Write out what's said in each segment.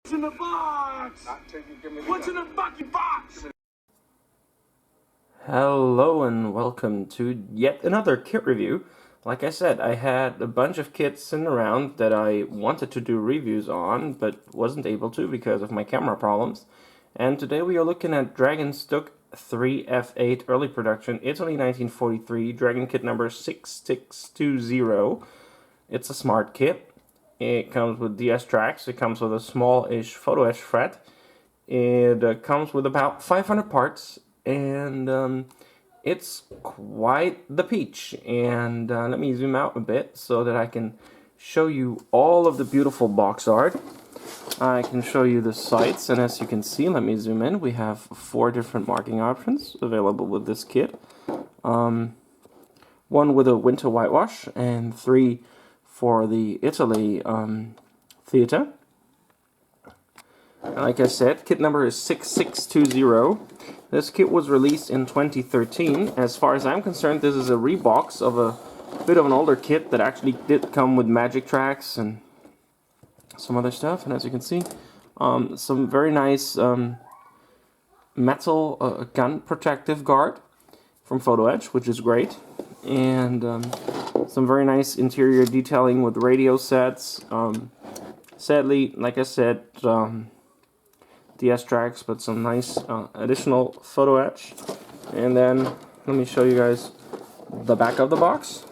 What's in the box? What's in the fucking box? Hello and welcome to yet another kit review. Like I said, I had a bunch of kits sitting around that I wanted to do reviews on, but wasn't able to because of my camera problems. And today we are looking at Dragon Stug 3F8 early production, Italy 1943, Dragon kit number 6620. It's a smart kit. It comes with DS tracks, it comes with a small-ish photo etch fret. It comes with about 500 parts, and it's quite the peach. And let me zoom out a bit so that I can show you all of the beautiful box art. I can show you the sights, and as you can see, let me zoom in, we have 4 different marking options available with this kit. One with a winter whitewash, and 3 for the Italy theater. Like I said, kit number is 6620. This kit was released in 2013. As far as I'm concerned, this is a rebox of a bit of an older kit that actually did come with magic tracks and some other stuff. And as you can see, some very nice metal gun protective guard from Photo Etch, which is great. And some very nice interior detailing with radio sets. Sadly, like I said, DS tracks, but some nice additional photo etch. And then let me show you guys the back of the box.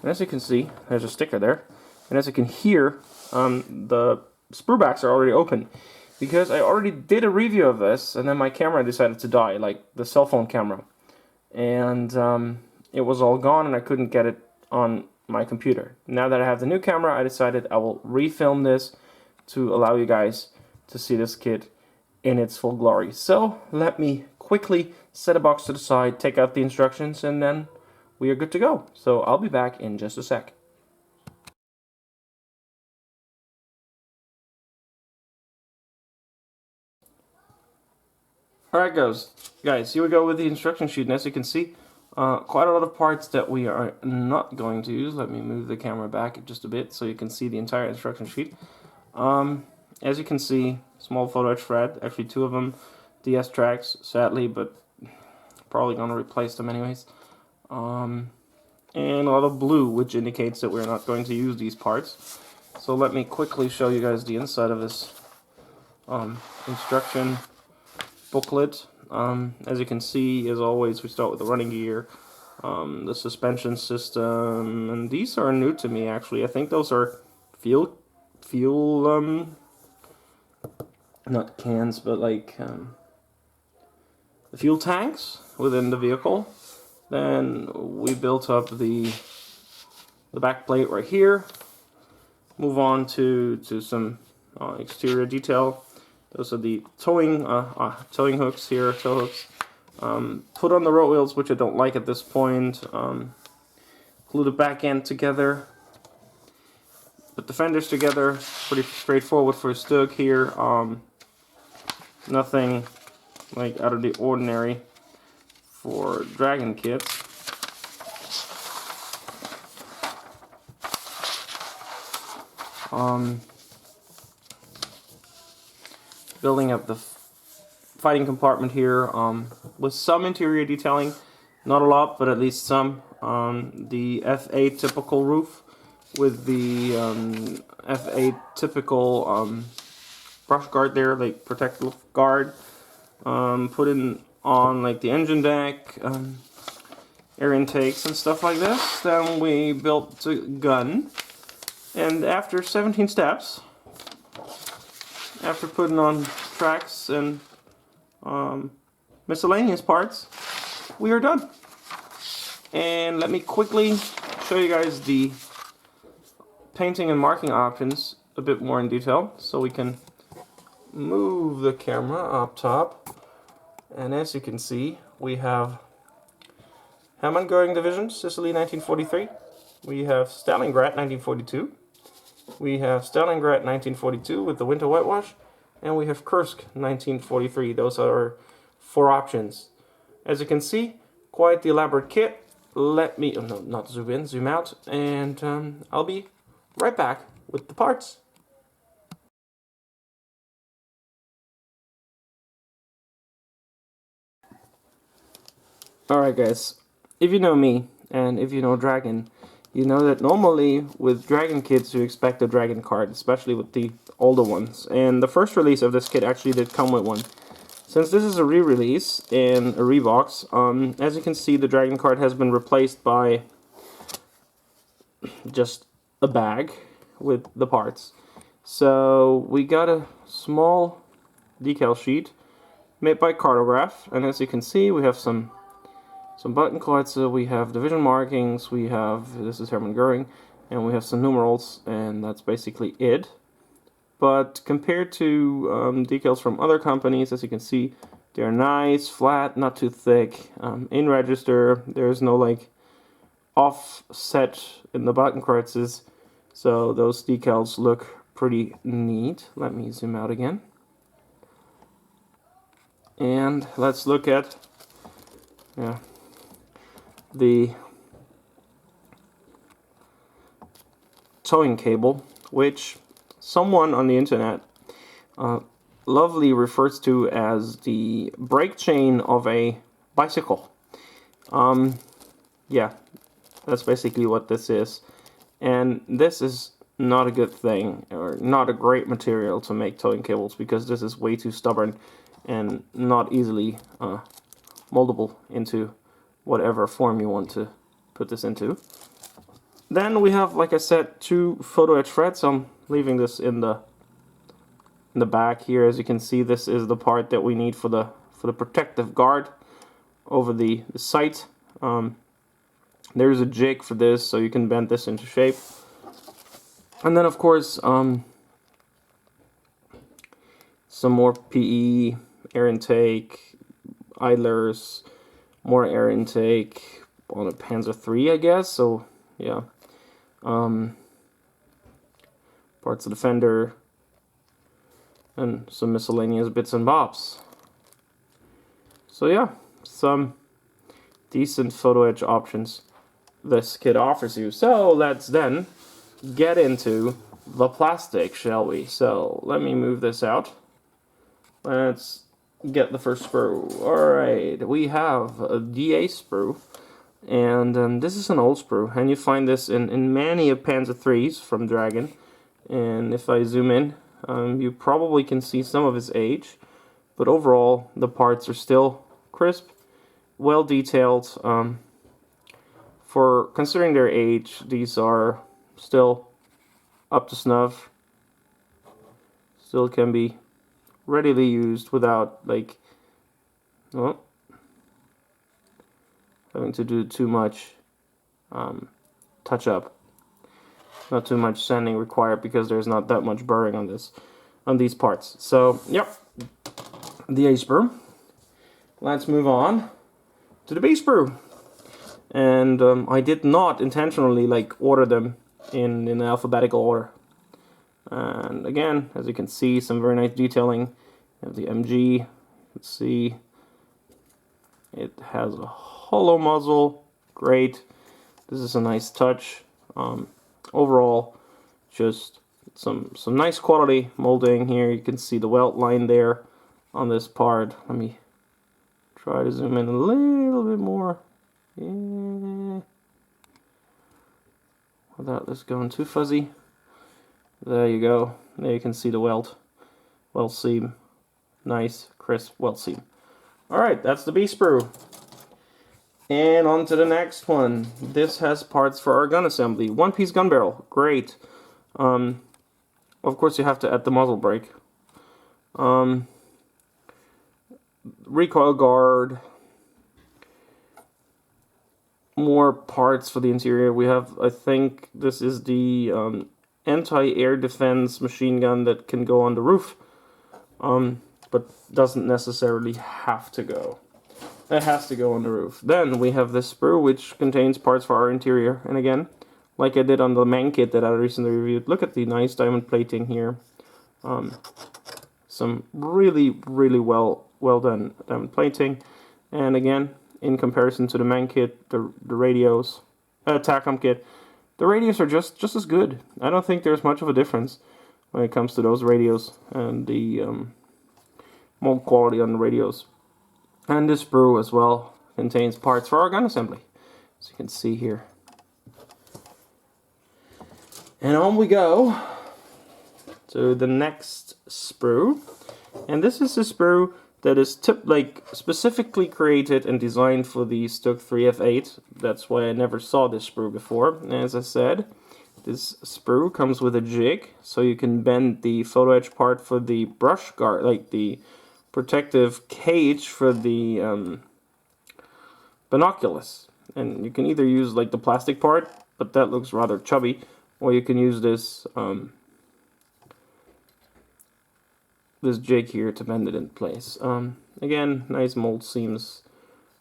And as you can see, there's a sticker there. And as you can hear, the sprue backs are already open because I already did a review of this, and then my camera decided to die, like the cell phone camera. And it was all gone, and I couldn't get it on my computer. Now that I have the new camera, I decided I will refilm this to allow you guys to see this kit in its full glory. So let me quickly set a box to the side, take out the instructions, and then we are good to go. So I'll be back in just a sec. Alright guys, here we go with the instruction sheet, and as you can see, quite a lot of parts that we are not going to use. Let me move the camera back just a bit so you can see the entire instruction sheet. As you can see, small photo etch fret, actually 2 of them, DS tracks, sadly, but probably going to replace them anyways. And a lot of blue, which indicates that we're not going to use these parts. So let me quickly show you guys the inside of this instruction booklet. As you can see, as always, we start with the running gear, the suspension system, and these are new to me actually. I think those are fuel not cans, but like the fuel tanks within the vehicle. Then we built up the back plate right here. Move on to some exterior detail. Those are the towing hooks here, tow hooks. Put on the road wheels, which I don't like at this point. Glue the back end together. Put the fenders together. Pretty straightforward for a Stug here. Nothing like out of the ordinary for Dragon kits. Building up the fighting compartment here with some interior detailing, not a lot, but at least some. The F8 typical roof with the F8 typical brush guard there, like protective guard. Put in on like the engine deck, air intakes and stuff like this. Then we built the gun, and after 17 steps, after putting on tracks and miscellaneous parts, we are done. And let me quickly show you guys the painting and marking options a bit more in detail, so we can move the camera up top. And as you can see, we have Hamon-Göring Division, Sicily 1943. We have Stalingrad 1942. We have Stalingrad 1942 with the winter whitewash. And we have Kursk 1943. Those are our 4 options. As you can see, quite the elaborate kit. Let me, oh no, not zoom in, zoom out. And I'll be right back with the parts. Alright guys, if you know me, and if you know Dragon, you know that normally with Dragon kits you expect a Dragon card, especially with the older ones. And the first release of this kit actually did come with one. Since this is a re-release in a rebox, as you can see, the Dragon card has been replaced by just a bag with the parts. So we got a small decal sheet made by Cartograph, and as you can see we have some button cards, we have division markings, we have, this is Hermann Göring, and we have some numerals, and that's basically it. But compared to decals from other companies, as you can see, they're nice, flat, not too thick. In register, there's no like offset in the button cards, so those decals look pretty neat. Let me zoom out again. And let's look at the towing cable, which someone on the internet lovely refers to as the brake chain of a bicycle. Yeah, that's basically what this is. And this is not a good thing, or not a great material to make towing cables, because this is way too stubborn and not easily moldable into whatever form you want to put this into. Then we have, like I said, 2 photo etch threads. I'm leaving this in the back here. As you can see, this is the part that we need for the protective guard over the sight. There's a jig for this, so you can bend this into shape. And then, of course, some more PE, air intake, idlers, more air intake on a Panzer III, I guess. So yeah, parts of the fender, and some miscellaneous bits and bobs. So yeah, some decent photo etch options this kit offers you. So let's then get into the plastic, shall we? So let me move this out. Let's get the first sprue. Alright, we have a DA sprue, and this is an old sprue, and you find this in many of Panzer III's from Dragon. And if I zoom in, you probably can see some of its age, but overall the parts are still crisp, well detailed. For considering their age, these are still up to snuff, still can be readily used without like having to do too much touch up. Not too much sanding required, because there's not that much burring on these parts. So yep, the A sprue. Let's move on to the B sprue. And I did not intentionally like order them in alphabetical order. And again, as you can see, some very nice detailing. You have the MG. You can see it has a hollow muzzle. Great. This is a nice touch. Overall, just some nice quality molding here. You can see the welt line there on this part. Let me try to zoom in a little bit more. Yeah. Without this going too fuzzy. There you go. There you can see the welt seam. Nice, crisp welt seam. Alright, that's the B sprue. And on to the next one. This has parts for our gun assembly. One-piece gun barrel. Great. Of course you have to add the muzzle brake. Recoil guard. More parts for the interior. We have, I think this is the anti-air defense machine gun that can go on the roof, but doesn't necessarily have to go. It has to go on the roof. Then we have this sprue, which contains parts for our interior. And again, like I did on the main kit that I recently reviewed, look at the nice diamond plating here. Some really well done diamond plating. And again, in comparison to the main kit, the radios, TACOM kit, the radios are just as good. I don't think there's much of a difference when it comes to those radios and the mold quality on the radios. And this sprue as well, contains parts for our gun assembly, as you can see here. And on we go to the next sprue, and this is a sprue that is specifically created and designed for the Stug 3F8. That's why I never saw this sprue before. And as I said, this sprue comes with a jig, so you can bend the photo edge part for the brush guard, like the protective cage for the binoculars. And you can either use like the plastic part, but that looks rather chubby, or you can use this this jig here to bend it in place. Again, nice mold seams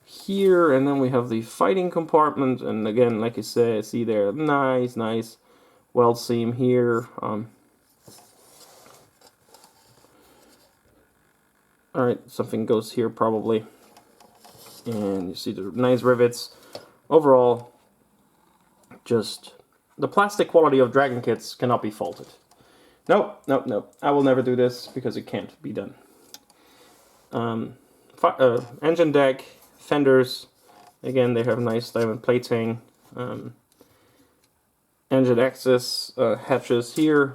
here, and then we have the fighting compartment, and again, like I say, see there, nice weld seam here. Alright, something goes here probably, and you see the nice rivets. Overall, just the plastic quality of Dragon kits cannot be faulted. Nope. I will never do this because it can't be done. Engine deck, fenders, again they have nice diamond plating. Engine access hatches here.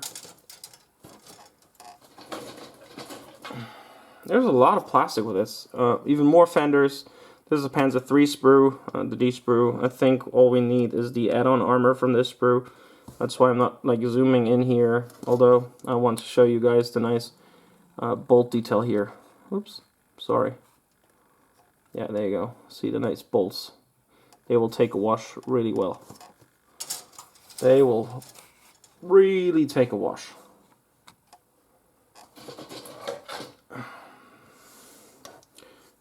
There's a lot of plastic with this. Even more fenders. This is a Panzer III sprue, the D sprue. I think all we need is the add-on armor from this sprue. That's why I'm not like zooming in here, although I want to show you guys the nice bolt detail here. Oops, sorry. Yeah, there you go. See the nice bolts. They will take a wash really well. They will really take a wash.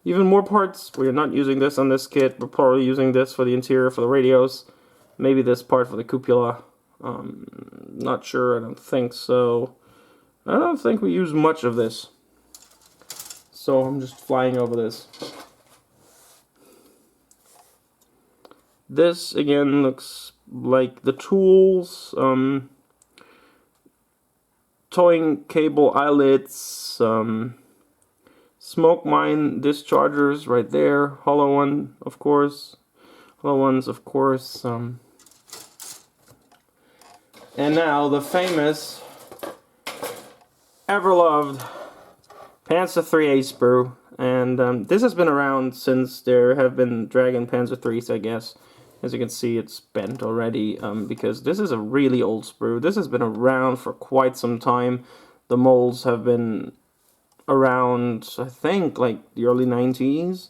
Even more parts. We're not using this on this kit. We're probably using this for the interior, for the radios. Maybe this part for the cupola. Not sure, I don't think so. I don't think we use much of this. So I'm just flying over this. This again looks like the tools, towing cable eyelets, smoke mine dischargers right there, hollow ones of course, and now the famous, ever-loved Panzer III sprue. And this has been around since there have been Dragon Panzer IIIs, I guess. As you can see, it's bent already, because this is a really old sprue. This has been around for quite some time. The molds have been around, I think, like the early 90s.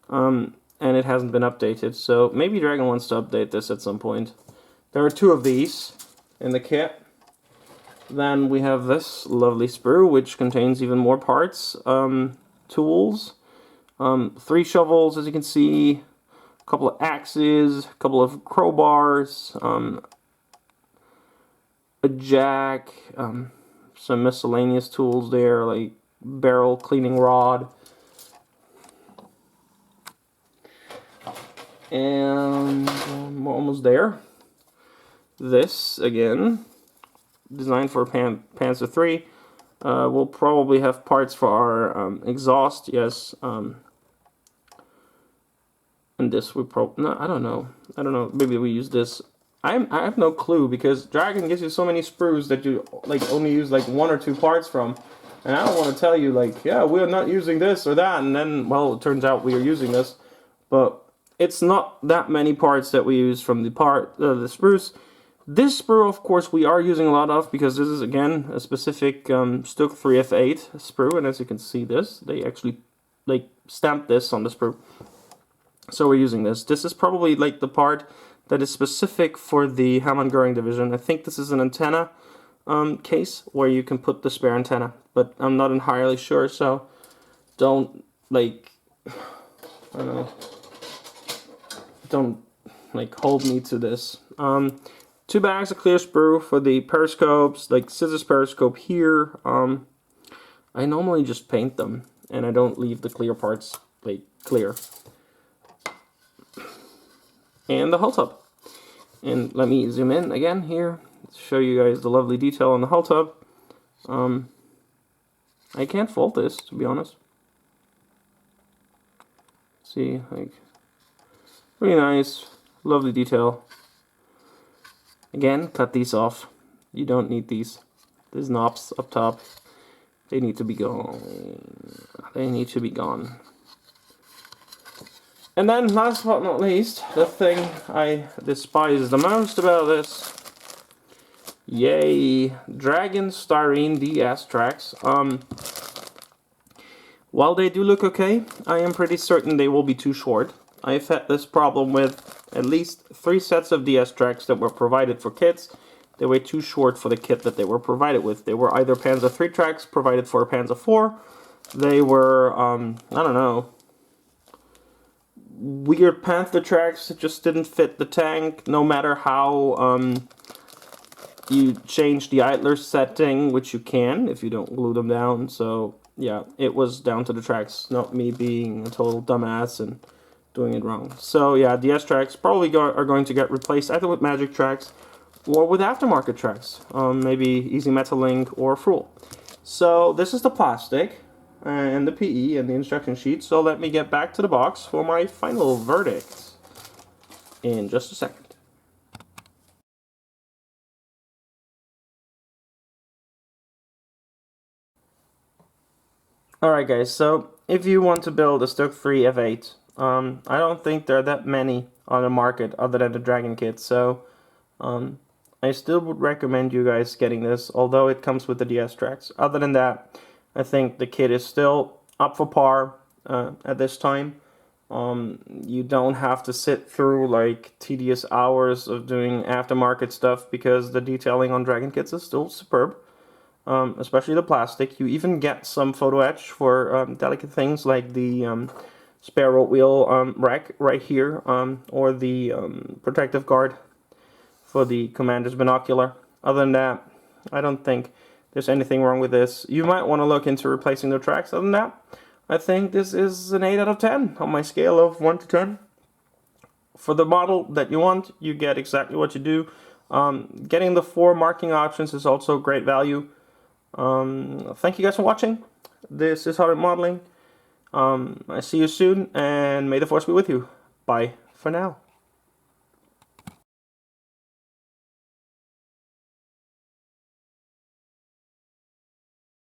And it hasn't been updated, so maybe Dragon wants to update this at some point. There are two of these in the kit. Then we have this lovely sprue, which contains even more parts. Tools, 3 shovels, as you can see, a couple of axes, a couple of crowbars, a jack, some miscellaneous tools there, like barrel cleaning rod. And we're almost there. This, again, designed for Panzer III. We'll probably have parts for our exhaust, yes. And this we probably, no, I don't know. Maybe we use this. I have no clue, because Dragon gives you so many sprues that you like only use like 1 or 2 parts from. And I don't want to tell you like, yeah, we're not using this or that, and then, well, it turns out we are using this. But it's not that many parts that we use from the sprues. This sprue, of course, we are using a lot of, because this is, again, a specific Stug 3F8 sprue, and as you can see this, they actually, like, stamped this on the sprue. So we're using this. This is probably, like, the part that is specific for the Hamann Göring division. I think this is an antenna case, where you can put the spare antenna, but I'm not entirely sure, so don't, like, I don't know, don't, like, hold me to this. 2 bags of clear sprue for the periscopes, like scissors periscope here. I normally just paint them, and I don't leave the clear parts like clear. And the hull tub. And let me zoom in again here to show you guys the lovely detail on the hull tub. I can't fault this, to be honest. See, like, Really nice, lovely detail. Again, cut these off. You don't need these. These knobs up top, they need to be gone. They need to be gone. And then, last but not least, the thing I despise the most about this. Yay! Dragon Styrene DS tracks. While they do look okay, I am pretty certain they will be too short. I've had this problem with at least 3 sets of DS tracks that were provided for kits. They were too short for the kit that they were provided with. They were either Panzer 3 tracks provided for a Panzer 4. They were, I don't know, weird Panther tracks that just didn't fit the tank, no matter how you change the idler setting, which you can if you don't glue them down. So yeah, it was down to the tracks, not me being a total dumbass and doing it wrong. So yeah, DS tracks probably are going to get replaced either with Magic tracks or with aftermarket tracks, maybe Easy Metal Link or Fruel. So this is the plastic and the PE and the instruction sheet. So let me get back to the box for my final verdict in just a second. Alright guys, so if you want to build a Stug 3 F8, I don't think there are that many on the market other than the Dragon kit, so I still would recommend you guys getting this, although it comes with the DS tracks. Other than that, I think the kit is still up for par at this time. You don't have to sit through like tedious hours of doing aftermarket stuff because the detailing on Dragon kits is still superb. Especially the plastic. You even get some photo etch for delicate things like the spare road wheel rack right here, or the protective guard for the commander's binocular. Other than that, I don't think there's anything wrong with this. You might want to look into replacing the tracks. Other than that, I think this is an 8 out of 10 on my scale of 1 to 10. For the model that you want, you get exactly what you do. Getting the 4 marking options is also great value. Thank you guys for watching. This is Hard Modeling. I see you soon, and may the force be with you. Bye for now.